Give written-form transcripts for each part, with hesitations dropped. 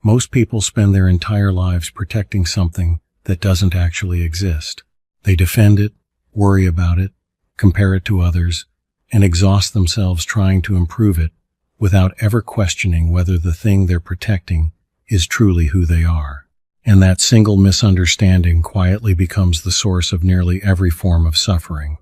Most people spend their entire lives protecting something that doesn't actually exist. They defend it, worry about it, compare it to others, and exhaust themselves trying to improve it without ever questioning whether the thing they're protecting is truly who they are. And that single misunderstanding quietly becomes the source of nearly every form of suffering.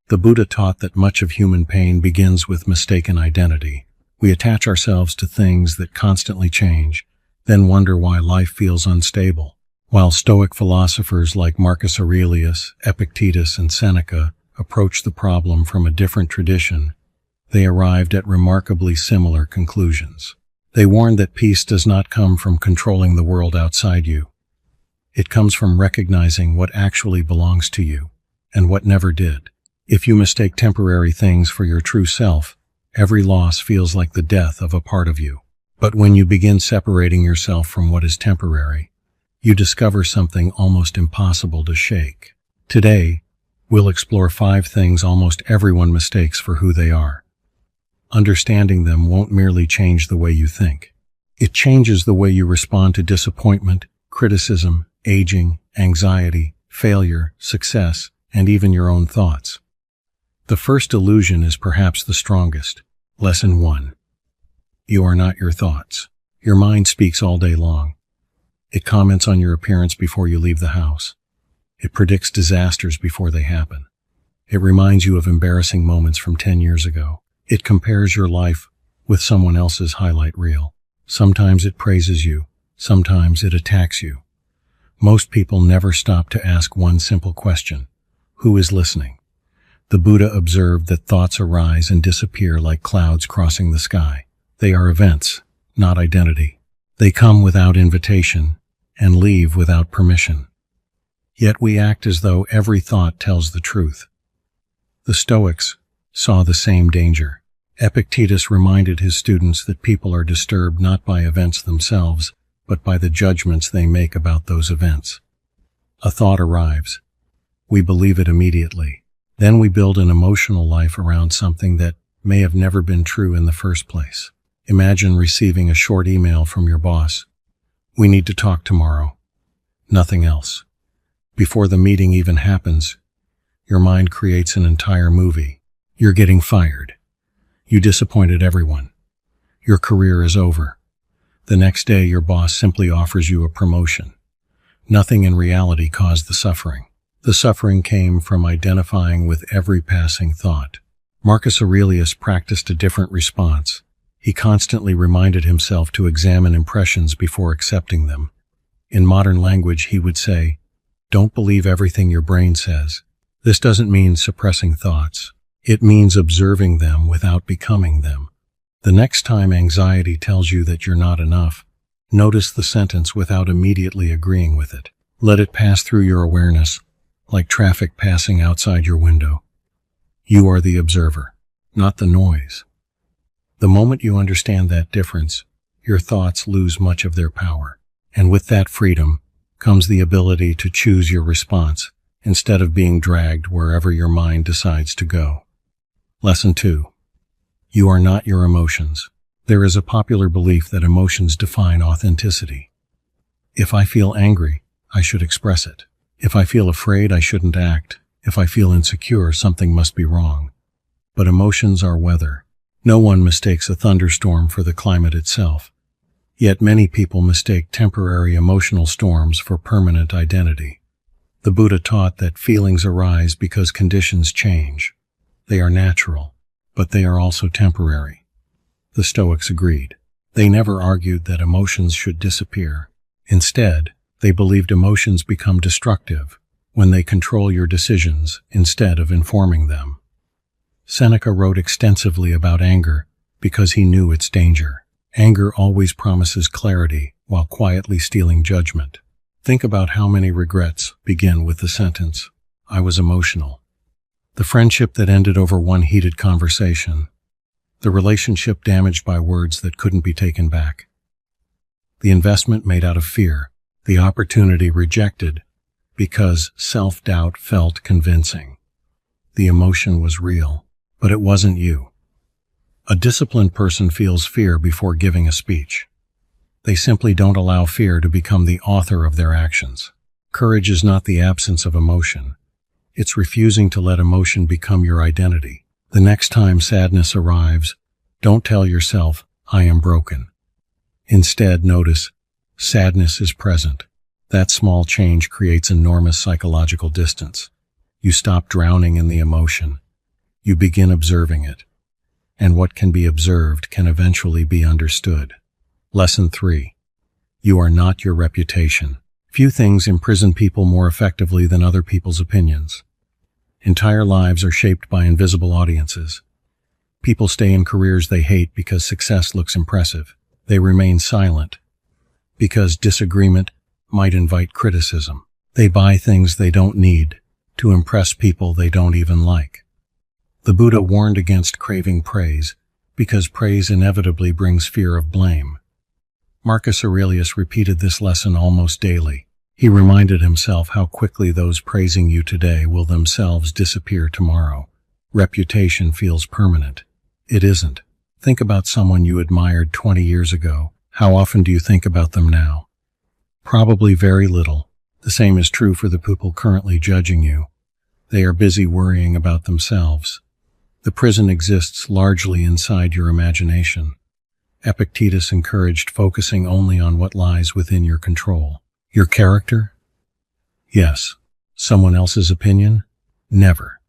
The Buddha taught that much of human pain begins with mistaken identity. We attach ourselves to things that constantly change, then wonder why life feels unstable. While Stoic philosophers like Marcus Aurelius, Epictetus, and Seneca approached the problem from a different tradition, they arrived at remarkably similar conclusions. They warned that peace does not come from controlling the world outside you. It comes from recognizing what actually belongs to you, and what never did. If you mistake temporary things for your true self, every loss feels like the death of a part of you. But when you begin separating yourself from what is temporary, you discover something almost impossible to shake. Today, we'll explore 5 things almost everyone mistakes for who they are. Understanding them won't merely change the way you think. It changes the way you respond to disappointment, criticism, aging, anxiety, failure, success, and even your own thoughts. The first illusion is perhaps the strongest. Lesson 1. You are not your thoughts. Your mind speaks all day long. It comments on your appearance before you leave the house. It predicts disasters before they happen. It reminds you of embarrassing moments from 10 years ago. It compares your life with someone else's highlight reel. Sometimes it praises you. Sometimes it attacks you. Most people never stop to ask one simple question. Who is listening? The Buddha observed that thoughts arise and disappear like clouds crossing the sky. They are events, not identity. They come without invitation and leave without permission. Yet we act as though every thought tells the truth. The Stoics saw the same danger. Epictetus reminded his students that people are disturbed not by events themselves, but by the judgments they make about those events. A thought arrives. We believe it immediately. Then we build an emotional life around something that may have never been true in the first place. Imagine receiving a short email from your boss. We need to talk tomorrow. Nothing else. Before the meeting even happens, your mind creates an entire movie. You're getting fired. You disappointed everyone. Your career is over. The next day, your boss simply offers you a promotion. Nothing in reality caused the suffering. The suffering came from identifying with every passing thought. Marcus Aurelius practiced a different response. He constantly reminded himself to examine impressions before accepting them. In modern language, he would say, "Don't believe everything your brain says." This doesn't mean suppressing thoughts. It means observing them without becoming them. The next time anxiety tells you that you're not enough, notice the sentence without immediately agreeing with it. Let it pass through your awareness, like traffic passing outside your window. You are the observer, not the noise. The moment you understand that difference, your thoughts lose much of their power. And with that freedom comes the ability to choose your response instead of being dragged wherever your mind decides to go. Lesson 2. You are not your emotions. There is a popular belief that emotions define authenticity. If I feel angry, I should express it. If I feel afraid, I shouldn't act. If I feel insecure, something must be wrong. But emotions are weather. No one mistakes a thunderstorm for the climate itself. Yet many people mistake temporary emotional storms for permanent identity. The Buddha taught that feelings arise because conditions change. They are natural, but they are also temporary. The Stoics agreed. They never argued that emotions should disappear. Instead, they believed emotions become destructive when they control your decisions instead of informing them. Seneca wrote extensively about anger because he knew its danger. Anger always promises clarity while quietly stealing judgment. Think about how many regrets begin with the sentence, "I was emotional." The friendship that ended over one heated conversation. The relationship damaged by words that couldn't be taken back. The investment made out of fear. The opportunity rejected because self-doubt felt convincing. The emotion was real, but it wasn't you. A disciplined person feels fear before giving a speech. They simply don't allow fear to become the author of their actions. Courage is not the absence of emotion. It's refusing to let emotion become your identity. The next time sadness arrives, don't tell yourself, "I am broken." Instead, notice, sadness is present. That small change creates enormous psychological distance. You stop drowning in the emotion. You begin observing it. And what can be observed can eventually be understood. Lesson 3. You are not your reputation. Few things imprison people more effectively than other people's opinions. Entire lives are shaped by invisible audiences. People stay in careers they hate because success looks impressive. They remain silent because disagreement might invite criticism. They buy things they don't need to impress people they don't even like. The Buddha warned against craving praise because praise inevitably brings fear of blame. Marcus Aurelius repeated this lesson almost daily. He reminded himself how quickly those praising you today will themselves disappear tomorrow. Reputation feels permanent. It isn't. Think about someone you admired 20 years ago. How often do you think about them now? Probably very little. The same is true for the people currently judging you. They are busy worrying about themselves. The prison exists largely inside your imagination. Epictetus encouraged focusing only on what lies within your control. Your character? Yes. Someone else's opinion? Never.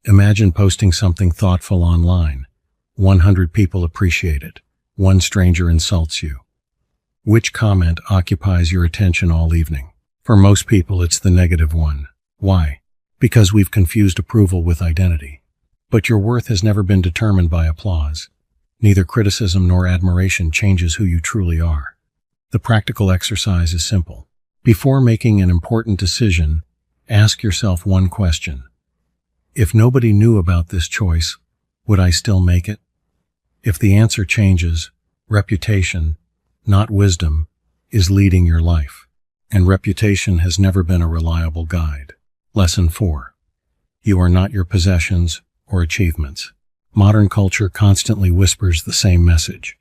Imagine posting something thoughtful online. 100 people appreciate it. One stranger insults you. Which comment occupies your attention all evening? For most people, it's the negative one. Why? Because we've confused approval with identity. But your worth has never been determined by applause. Neither criticism nor admiration changes who you truly are. The practical exercise is simple. Before making an important decision, ask yourself one question. If nobody knew about this choice, would I still make it? If the answer changes, reputation, not wisdom, is leading your life. And reputation has never been a reliable guide. Lesson 4. You are not your possessions or achievements. Modern culture constantly whispers the same message.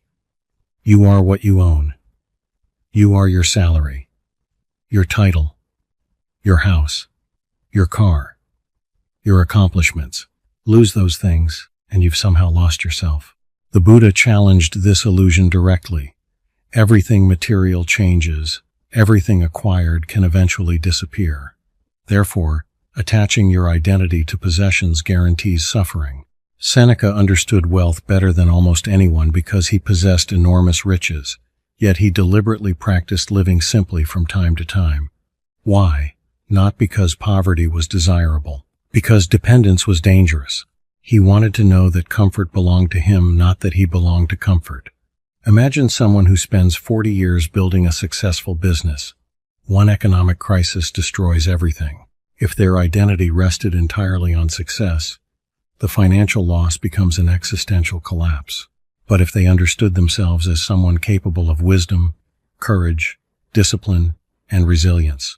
You are what you own. You are your salary, your title, your house, your car, your accomplishments. Lose those things, and you've somehow lost yourself. The Buddha challenged this illusion directly. Everything material changes. Everything acquired can eventually disappear. Therefore, attaching your identity to possessions guarantees suffering. Seneca understood wealth better than almost anyone because he possessed enormous riches, yet he deliberately practiced living simply from time to time. Why? Not because poverty was desirable, because dependence was dangerous. He wanted to know that comfort belonged to him, not that he belonged to comfort. Imagine someone who spends 40 years building a successful business. One economic crisis destroys everything. If their identity rested entirely on success, the financial loss becomes an existential collapse. But if they understood themselves as someone capable of wisdom, courage, discipline, and resilience,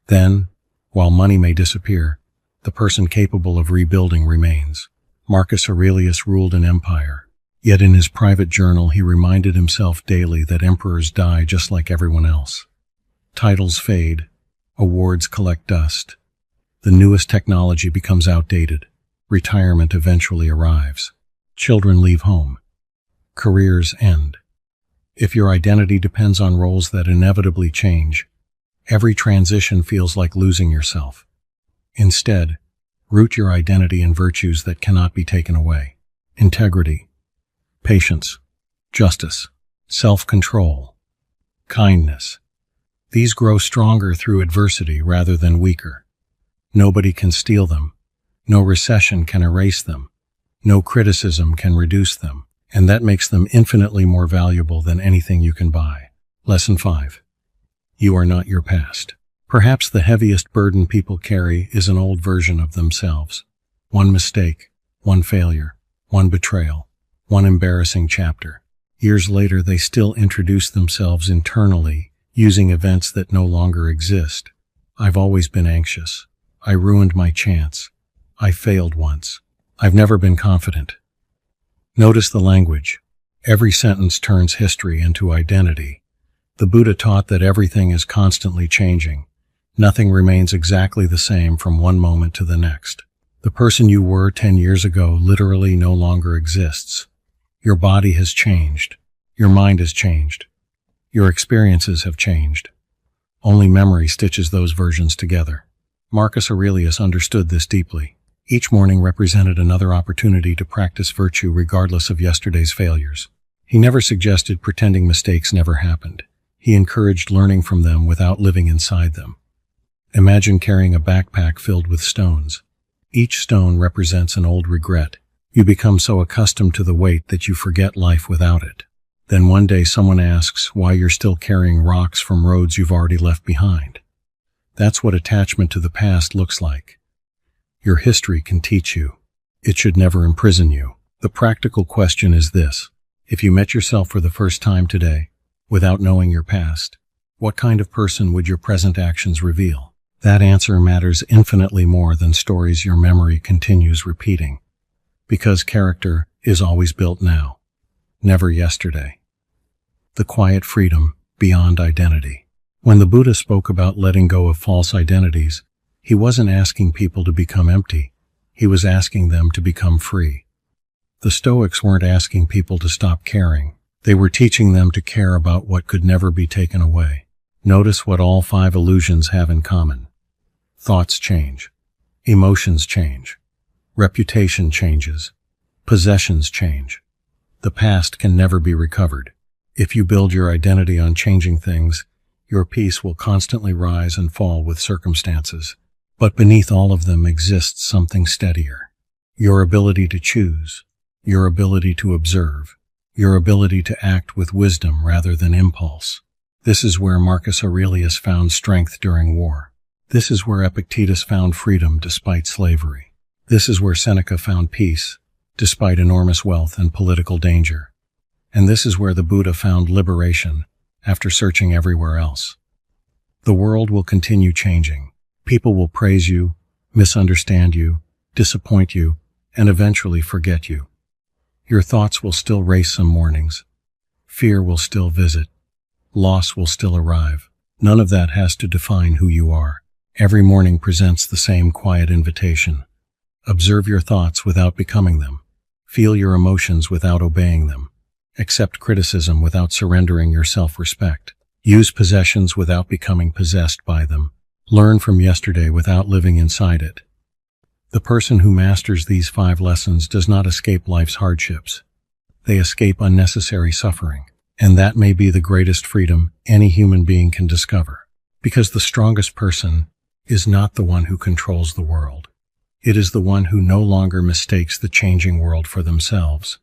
then, while money may disappear, the person capable of rebuilding remains. Marcus Aurelius ruled an empire. Yet in his private journal he reminded himself daily that emperors die just like everyone else. Titles fade, awards collect dust. The newest technology becomes outdated. Retirement eventually arrives. Children leave home. Careers end. If your identity depends on roles that inevitably change, every transition feels like losing yourself. Instead, root your identity in virtues that cannot be taken away. Integrity, patience, justice, self-control, kindness. These grow stronger through adversity rather than weaker. Nobody can steal them. No recession can erase them. No criticism can reduce them. And that makes them infinitely more valuable than anything you can buy. Lesson 5. You are not your past. Perhaps the heaviest burden people carry is an old version of themselves. One mistake, one failure, one betrayal, one embarrassing chapter. Years later, they still introduce themselves internally, using events that no longer exist. I've always been anxious. I ruined my chance. I failed once. I've never been confident. Notice the language. Every sentence turns history into identity. The Buddha taught that everything is constantly changing. Nothing remains exactly the same from one moment to the next. The person you were 10 years ago literally no longer exists. Your body has changed. Your mind has changed. Your experiences have changed. Only memory stitches those versions together. Marcus Aurelius understood this deeply. Each morning represented another opportunity to practice virtue regardless of yesterday's failures. He never suggested pretending mistakes never happened. He encouraged learning from them without living inside them. Imagine carrying a backpack filled with stones. Each stone represents an old regret. You become so accustomed to the weight that you forget life without it. Then one day someone asks why you're still carrying rocks from roads you've already left behind. That's what attachment to the past looks like. Your history can teach you. It should never imprison you. The practical question is this: if you met yourself for the first time today, without knowing your past, what kind of person would your present actions reveal? That answer matters infinitely more than stories your memory continues repeating. Because character is always built now, never yesterday. The quiet freedom beyond identity. When the Buddha spoke about letting go of false identities, he wasn't asking people to become empty. He was asking them to become free. The Stoics weren't asking people to stop caring. They were teaching them to care about what could never be taken away. Notice what all 5 illusions have in common. Thoughts change. Emotions change. Reputation changes. Possessions change. The past can never be recovered. If you build your identity on changing things, your peace will constantly rise and fall with circumstances. But beneath all of them exists something steadier. Your ability to choose. Your ability to observe. Your ability to act with wisdom rather than impulse. This is where Marcus Aurelius found strength during war. This is where Epictetus found freedom despite slavery. This is where Seneca found peace, despite enormous wealth and political danger. And this is where the Buddha found liberation, after searching everywhere else. The world will continue changing. People will praise you, misunderstand you, disappoint you, and eventually forget you. Your thoughts will still race some mornings. Fear will still visit. Loss will still arrive. None of that has to define who you are. Every morning presents the same quiet invitation. Observe your thoughts without becoming them. Feel your emotions without obeying them. Accept criticism without surrendering your self-respect. Use possessions without becoming possessed by them. Learn from yesterday without living inside it. The person who masters these 5 lessons does not escape life's hardships. They escape unnecessary suffering. And that may be the greatest freedom any human being can discover. Because the strongest person is not the one who controls the world. It is the one who no longer mistakes the changing world for themselves.